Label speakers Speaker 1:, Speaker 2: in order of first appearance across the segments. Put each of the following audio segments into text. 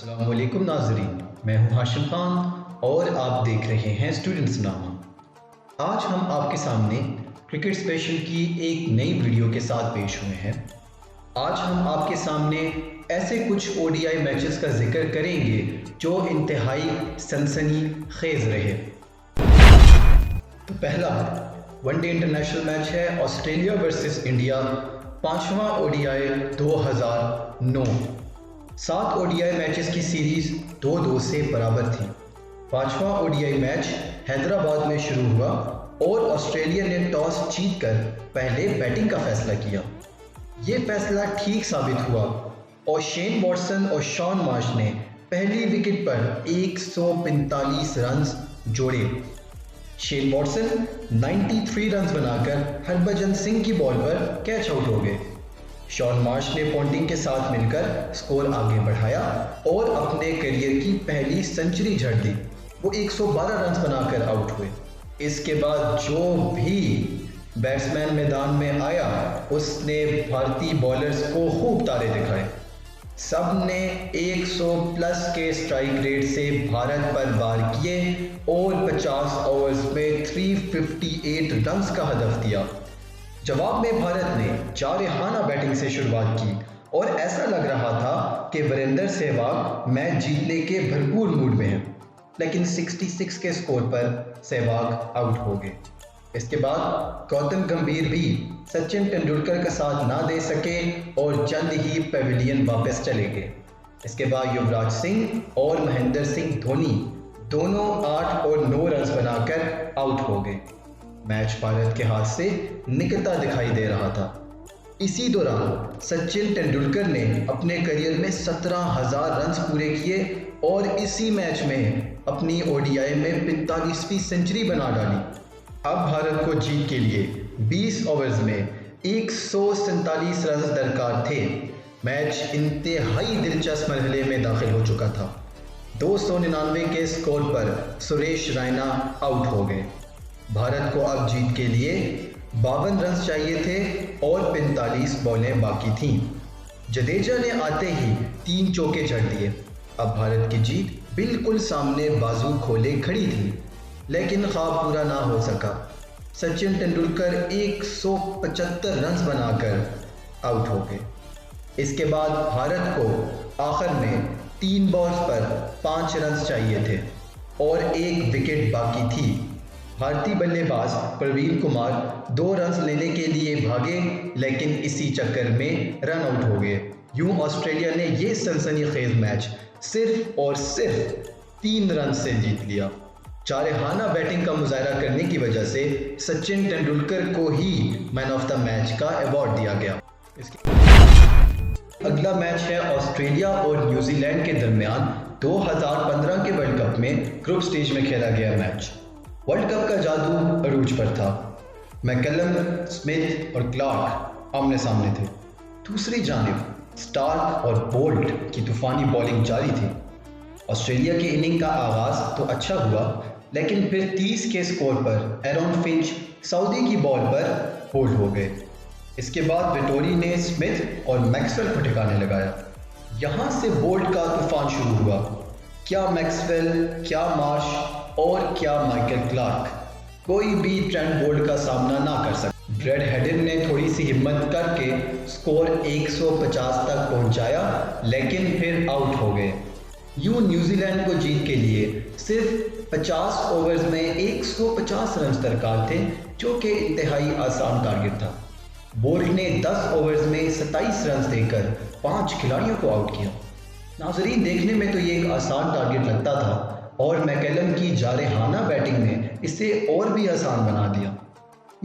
Speaker 1: अस्सलाम वालेकुम नाज़रीन, मैं हूं हाशिम खान और आप देख रहे हैं स्टूडेंट्स नामा। आज हम आपके सामने क्रिकेट स्पेशल की एक नई वीडियो के साथ पेश हुए हैं। आज हम आपके सामने ऐसे कुछ ओडीआई मैचेस का जिक्र करेंगे जो इंतहाई सनसनी खेज रहे। तो पहला वनडे इंटरनेशनल मैच है ऑस्ट्रेलिया वर्सेस इंडिया, 5वां ओडीआई 2009। 7 ओडीआई मैचेस की सीरीज 2-2 से बराबर थी। 5वां ओडीआई मैच हैदराबाद में शुरू हुआ और ऑस्ट्रेलिया ने टॉस जीतकर पहले बैटिंग का फैसला किया। ये फैसला ठीक साबित हुआ और शेन वॉटसन और शॉन मार्श ने पहली विकेट पर 145 रन्स जोड़े। शेन वॉटसन 93 रन्स बनाकर हरभजन सिंह की बॉल पर कैच आउट हो गए। शॉन मार्श ने पॉन्टिंग के साथ मिलकर स्कोर आगे बढ़ाया और अपने करियर की पहली सेंचुरी झड़ दी। वो 112 रन्स बनाकर आउट हुए। इसके बाद जो भी बैट्समैन मैदान में आया उसने भारतीय बॉलर्स को खूब तारे दिखाए। सब ने 100 प्लस के स्ट्राइक रेट से भारत पर वार किए और 50 ओवर्स में 358 रन्स का हदफ दिया। जवाब में भारत ने जारहाना बैटिंग से शुरुआत की और ऐसा लग रहा था कि वीरेंद्र सहवाग मैच जीतने के भरपूर मूड में हैं, लेकिन 66 के स्कोर पर सहवाग आउट हो गए। इसके बाद गौतम गंभीर भी सचिन तेंदुलकर का साथ ना दे सके और जल्द ही पेविलियन वापस चले गए। इसके बाद युवराज सिंह और महेंद्र सिंह धोनी दोनों 8 और 9 रन्स बनाकर आउट हो गए। मैच भारत के हाथ से निकलता दिखाई दे रहा था। इसी दौरान सचिन तेंदुलकर ने अपने करियर में 17,000 रन्स पूरे किए और इसी मैच में अपनी ओडीआई में 45वीं सेंचुरी बना डाली। अब भारत को जीत के लिए 20 ओवर्स में 147 रन्स दरकार थे। मैच इंतहाई दिलचस्प मरहले में दाखिल हो चुका था। 299 के स्कोर पर सुरेश रैना आउट हो गए। भारत को अब जीत के लिए 52 रन्स चाहिए थे और 45 बॉलें बाकी थीं। जडेजा ने आते ही 3 चौके जड़ दिए। अब भारत की जीत बिल्कुल सामने बाजू खोले खड़ी थी, लेकिन ख्वाब पूरा ना हो सका। सचिन तेंदुलकर 175 रन्स बनाकर आउट हो गए। इसके बाद भारत को आखिर में 3 बॉल्स पर 5 रन्स चाहिए थे और 1 विकेट बाकी थी। भारतीय बल्लेबाज प्रवीण कुमार 2 रन्स लेने के लिए भागे, लेकिन इसी चक्कर में रन आउट हो गए। यूं ऑस्ट्रेलिया ने यह सनसनीखेज मैच सिर्फ और सिर्फ 3 रन से जीत लिया। जारहाना बैटिंग का मुजाहरा करने की वजह से सचिन तेंदुलकर को ही मैन ऑफ द मैच का अवार्ड दिया गया। अगला मैच है ऑस्ट्रेलिया और न्यूजीलैंड के दरमियान 2015 के वर्ल्ड कप में ग्रुप स्टेज में खेला गया मैच। वर्ल्ड कप का जादू अरूज पर था। मैकलम, स्मिथ और क्लार्क आमने सामने थे। दूसरी जानिब स्टार्क और बोल्ट की तूफानी बॉलिंग जारी थी। ऑस्ट्रेलिया की इनिंग का आगाज तो अच्छा हुआ, लेकिन फिर 30 के स्कोर पर एरॉन फिंच सऊदी की बॉल पर बोल्ड हो गए। इसके बाद विटोरी ने स्मिथ और मैक्सवेल को ठिकाने लगाया। यहाँ से बोल्ट का तूफान शुरू हुआ। क्या मैक्सवेल, क्या मार्श और क्या माइकल क्लार्क, कोई भी ट्रेंट बोल्ट का सामना ना कर सका। ब्रैड हेडन ने थोड़ी सी हिम्मत करके स्कोर 150 तक पहुंचाया, लेकिन फिर आउट हो गए। यूं न्यूजीलैंड को जीत के लिए सिर्फ 50 ओवर्स में 150 रन दरकार थे, जो कि इंतहाई आसान टारगेट था। बोल्ट ने 10 ओवर्स में 27 रन देकर 5 खिलाड़ियों को आउट किया। नाजरीन, देखने में तो ये एक आसान टारगेट लगता था और मैकलम की जारहाना बैटिंग ने इसे और भी आसान बना दिया,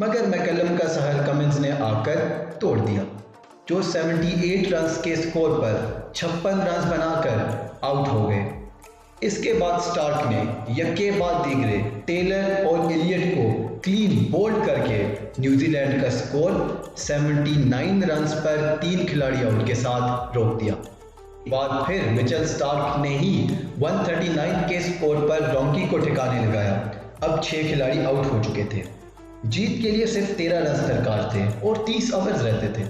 Speaker 1: मगर मैकलम का सहर कमिंस ने आकर तोड़ दिया, जो 78 रन्स के स्कोर पर 56 रन्स बनाकर आउट हो गए। इसके बाद स्टार्क ने यके बाद दीगरे टेलर और एलियट को क्लीन बोल्ड करके न्यूजीलैंड का स्कोर 79 रन्स पर 3 खिलाड़ी आउट के साथ रोक दिया। बाद फिर मिचेल स्टार्क ने ही 139 के स्कोर पर डोंकी को ठिकाने लगाया। अब 6 खिलाड़ी आउट हो चुके थे। जीत के लिए सिर्फ 13 रन दरकार थे और 30 ओवर्स रहते थे।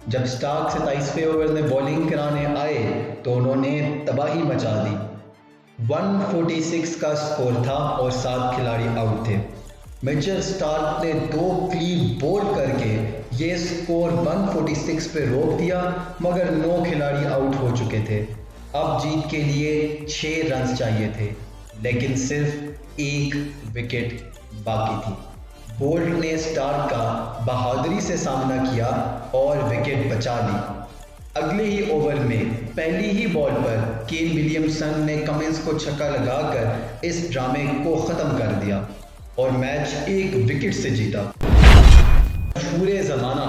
Speaker 1: जब स्टार्क 27वें ओवर में बॉलिंग कराने आए तो उन्होंने तबाही मचा दी। 146 का स्कोर था और 7 खिलाड़ी आउट थे। मिचेल स्टार्क ने 2 क्लीन बोल्ड करके ये स्कोर 146 पे रोक दिया, मगर 9 खिलाड़ी आउट हो चुके थे। अब जीत के लिए 6 रन चाहिए थे, लेकिन सिर्फ 1 विकेट बाकी थी। बोल्ट ने स्टार्क का बहादुरी से सामना किया और विकेट बचा ली। अगले ही ओवर में पहली ही बॉल पर केन विलियमसन ने कमिंस को छक्का लगाकर इस ड्रामे को ख़त्म कर दिया और मैच 1 विकेट से जीता। मशहूर ज़माना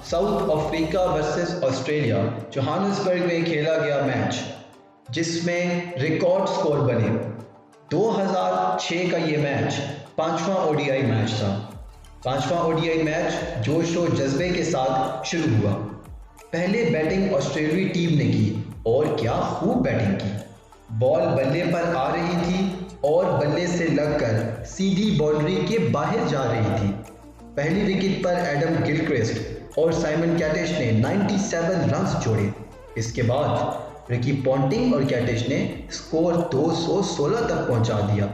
Speaker 1: south Africa versus Australia Johannesburg में खेला गया मैच, जिसमें रिकॉर्ड स्कोर बने। 2006 का ये मैच 5वां ओडीआई मैच था। 5वां ओडीआई मैच जोश और जज्बे के साथ शुरू हुआ। पहले बैटिंग ऑस्ट्रेलियाई टीम ने की और क्या खूब बैटिंग की। बॉल बल्ले पर आ रही थी और बल्ले से लगकर सीधी बाउंड्री के बाहर जा रही थी। पहली विकेट पर एडम गिलक्रिस्ट और साइमन कैटिश ने 97 रन्स जोड़े। इसके बाद रिकी पॉन्टिंग और कैटिश ने स्कोर 216 तक पहुंचा दिया।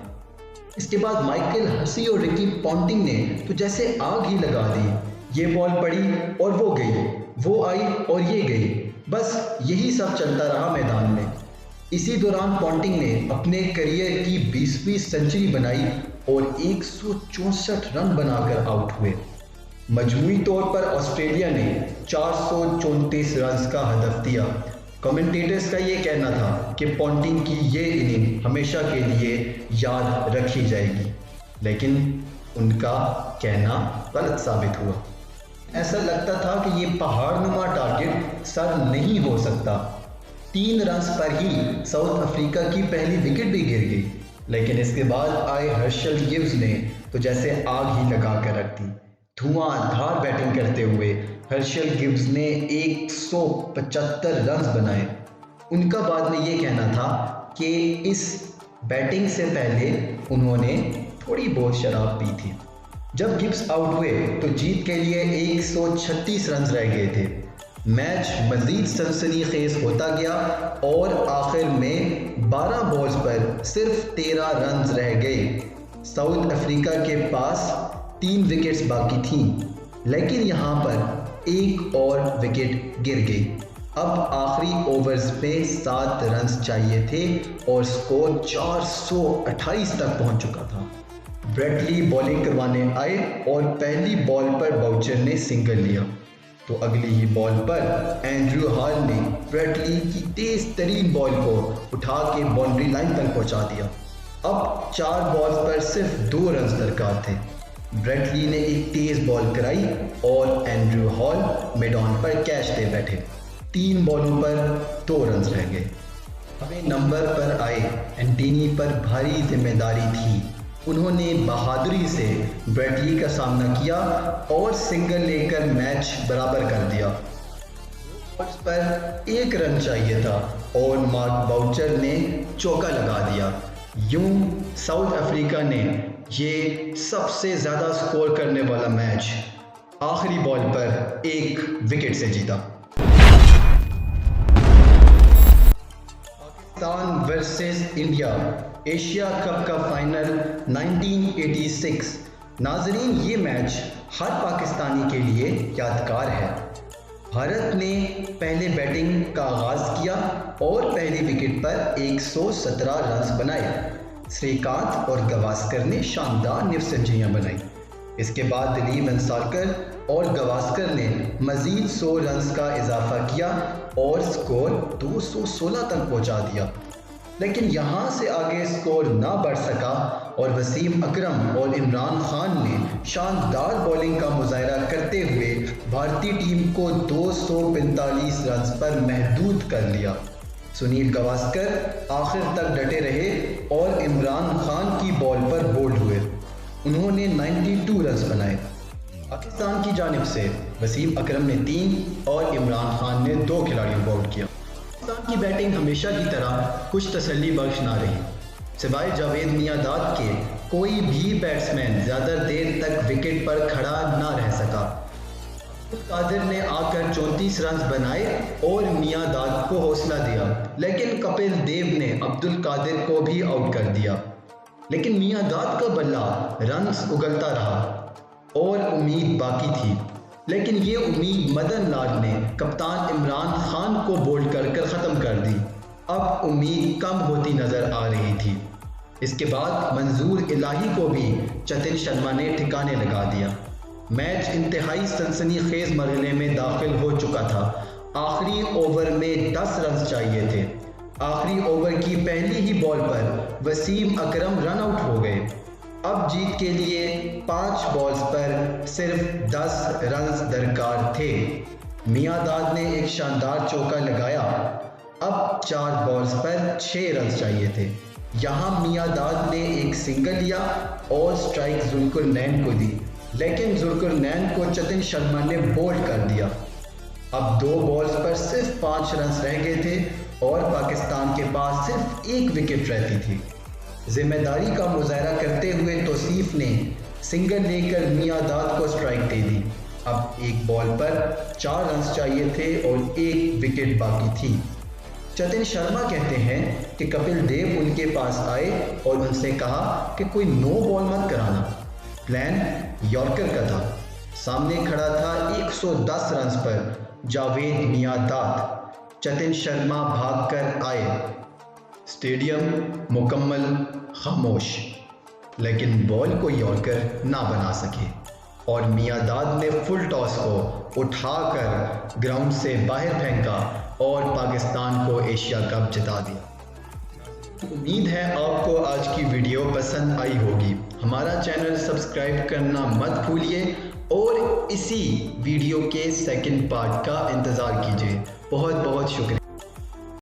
Speaker 1: इसके बाद माइकल हसी और रिकी पॉन्टिंग ने तो जैसे आग ही लगा दी। ये बॉल पड़ी और वो गई, वो आई और ये गई, बस यही सब चलता रहा मैदान में। इसी दौरान पॉन्टिंग ने अपने करियर की 20वीं सेंचुरी बनाई और 164 रन बनाकर आउट हुए। मजमूई तौर पर ऑस्ट्रेलिया ने 434 रन का हदफ दिया। कमेंटेटर्स का ये कहना था कि पॉन्टिंग की ये इनिंग हमेशा के लिए याद रखी जाएगी, लेकिन उनका कहना गलत साबित हुआ। ऐसा लगता था कि ये पहाड़नुमा टारगेट सर नहीं हो सकता। 3 रन्स पर ही साउथ अफ्रीका की पहली विकेट भी गिर गई, लेकिन इसके बाद आए हर्शल गिब्स ने तो जैसे आग ही लगा कर रख दी। धुआंधार बैटिंग करते हुए हर्शल गिब्स ने 175 रन्स बनाए। उनका बाद में ये कहना था कि इस बैटिंग से पहले उन्होंने थोड़ी बहुत शराब पी थी। जब गिब्स आउट हुए तो जीत के लिए 136 रन रह गए थे। मैच मजीद सनसनीखेज होता गया और आखिर में 12 बॉल्स पर सिर्फ 13 रन रह गए। साउथ अफ्रीका के पास 3 विकेट्स बाकी थीं, लेकिन यहाँ पर 1 और विकेट गिर गई। अब आखिरी ओवर्स में 7 रन चाहिए थे और स्कोर 428 तक पहुँच चुका था। ब्रेट ली बॉलिंग करवाने आए और पहली बॉल पर बाउचर ने सिंगल लिया, तो अगली ही बॉल पर एंड्रयू हॉल ने ब्रेट ली की तेज तरीन बॉल को उठा के बाउंड्री लाइन तक पहुंचा दिया। अब 4 बॉल्स पर सिर्फ 2 रन दरकार थे। ब्रेट ली ने एक तेज बॉल कराई और एंड्रयू हॉल मिड ऑन पर कैच दे बैठे। 3 बॉलों पर 2 रन रह गए। हमें नंबर पर आए एंटनी पर भारी जिम्मेदारी थी। उन्होंने बहादुरी से ब्रेट ली का सामना किया और सिंगल लेकर मैच बराबर कर दिया। बॉल्स पर 1 रन चाहिए था और मार्क बाउचर ने चौका लगा दिया। यूं साउथ अफ्रीका ने ये सबसे ज़्यादा स्कोर करने वाला मैच आखिरी बॉल पर 1 विकेट से जीता। Pakistan versus India Asia cup का फाइनल 1986। नाजरीन, ये मैच हर पाकिस्तानी के लिए यादगार है। भारत ने पहले बैटिंग का आगाज़ किया और पहली विकेट पर 117 रन बनाए। श्रीकांत और गवास्कर ने शानदार निफ सेंचुरियाँ बनाई। इसके बाद दिलीप वेंसारकर और गवास्कर ने मज़ीद 100 रन का इजाफा किया और स्कोर 216 तक पहुंचा दिया, लेकिन यहाँ से आगे स्कोर ना बढ़ सका और वसीम अकरम और इमरान खान ने शानदार बॉलिंग का मुजाहरा करते हुए भारतीय टीम को 245 रन पर महदूद कर लिया। सुनील गावस्कर आखिर तक डटे रहे और इमरान खान की बॉल पर बोल्ड हुए। उन्होंने 92 रन बनाए। पाकिस्तान की जानिब से वसीम अकरम ने 3 और इमरान खान ने 2 खिलाड़ियों को आउट किया। पाकिस्तान की बैटिंग हमेशा की तरह कुछ तसल्ली बख्श ना रही। सिवाय जावेद मियांदाद के कोई भी बैट्समैन ज़्यादा देर तक विकेट पर खड़ा ना रह सका। अब्दुल कादिर ने आकर 34 रन बनाए और मियां दाद को हौसला दिया, लेकिन कपिल देव ने अब्दुल कादिर को भी आउट कर दिया। लेकिन मियां दाद का बल्ला रन्स उगलता रहा और उम्मीद बाकी थी, लेकिन ये उम्मीद मदन लाल ने कप्तान इमरान खान को बोल्ड कर ख़त्म कर दी। अब उम्मीद कम होती नज़र आ रही थी। इसके बाद मंजूर इलाही को भी जतिन शर्मा ने ठिकाने लगा दिया। मैच इंतहाई सनसनीखेज मरहले में दाखिल हो चुका था। आखिरी ओवर में 10 रन चाहिए थे। आखिरी ओवर की पहली ही बॉल पर वसीम अकरम रन आउट हो गए। अब जीत के लिए 5 बॉल्स पर सिर्फ 10 रन दरकार थे। मियां दाद ने एक शानदार चौका लगाया। अब 4 बॉल्स पर 6 रन चाहिए थे। यहाँ मियां दाद ने एक सिंगल लिया और स्ट्राइक जुल्कुरनैन को दी, लेकिन जुल्कुरनैन को जतिन शर्मा ने बोल्ड कर दिया। अब 2 बॉल्स पर सिर्फ 5 रन रह गए थे और पाकिस्तान के पास सिर्फ 1 विकेट रहती थी। जिम्मेदारी का मुजाहरा करते हुए तौसीफ ने सिंगल लेकर मियां दाद को स्ट्राइक दे दी। अब 1 बॉल पर 4 रन चाहिए थे और 1 विकेट बाकी थी। जतिन शर्मा कहते हैं कि कपिल देव उनके पास आए और उनसे कहा कि कोई नो बॉल मत कराना। प्लान यॉर्कर का था। सामने खड़ा था 110 रन पर जावेद मियां दाद। जतिन शर्मा भागकर आए। स्टेडियम मुकम्मल खामोश, लेकिन बॉल को यॉर्कर ना बना सके और मियां दाद ने फुल टॉस को उठाकर ग्राउंड से बाहर फेंका और पाकिस्तान को एशिया कप जिता दिया। उम्मीद है आपको आज की वीडियो पसंद आई होगी। हमारा चैनल सब्सक्राइब करना मत भूलिए और इसी वीडियो के सेकंड पार्ट का इंतज़ार कीजिए। बहुत बहुत शुक्रिया।